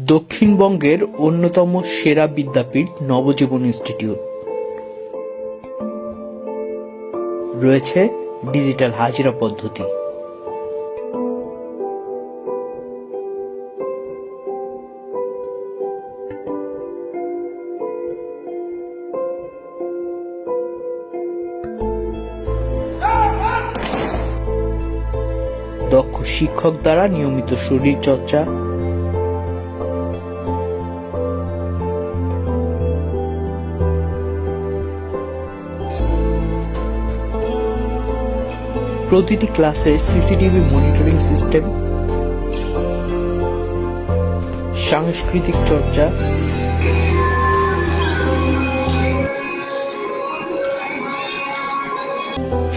দক্ষিণবঙ্গের অন্যতম সেরা বিদ্যাপীঠ নবজীবন ইনস্টিটিউট। রয়েছে ডিজিটাল হাজিরা পদ্ধতি। দক্ষ শিক্ষক দ্বারা নিয়মিত শরীর চর্চা, প্রতিটি ক্লাসে সিসিটিভি মনিটরিং সিস্টেম, সাংস্কৃতিক চর্চা,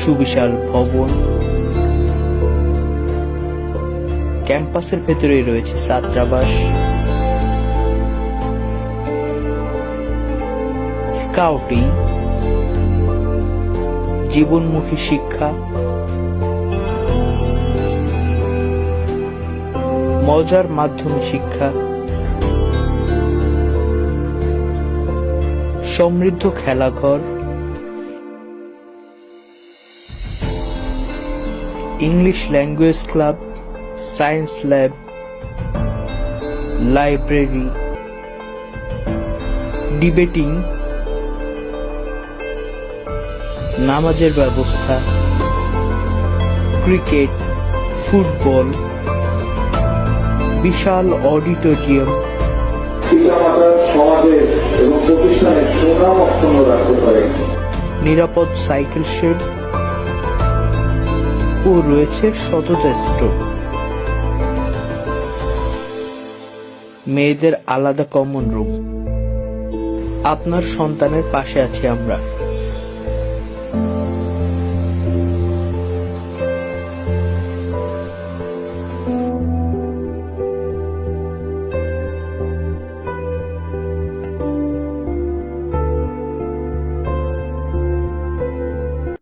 সুবিশাল ভবন, ক্যাম্পাসের ভেতরে রয়েছে ছাত্রাবাস, স্কাউটিং, জীবনমুখী শিক্ষা, মজার মাধ্যমে শিক্ষা, সমৃদ্ধ খেলাঘর, English language club, science lab, library, debating, নামাজের ব্যবস্থা, ক্রিকেট, ফুটবল, বিশাল অডিটোরিয়াম, সমাজের এবং প্রতিষ্ঠানের সুনাম অক্ষুণ্ণ রাখতে পারে, নিরাপদ সাইকেল শেড ও রয়েছে সততা স্টোর। মেয়েদের আলাদা কমন রুম। আপনার সন্তানের পাশে আছি আমরা।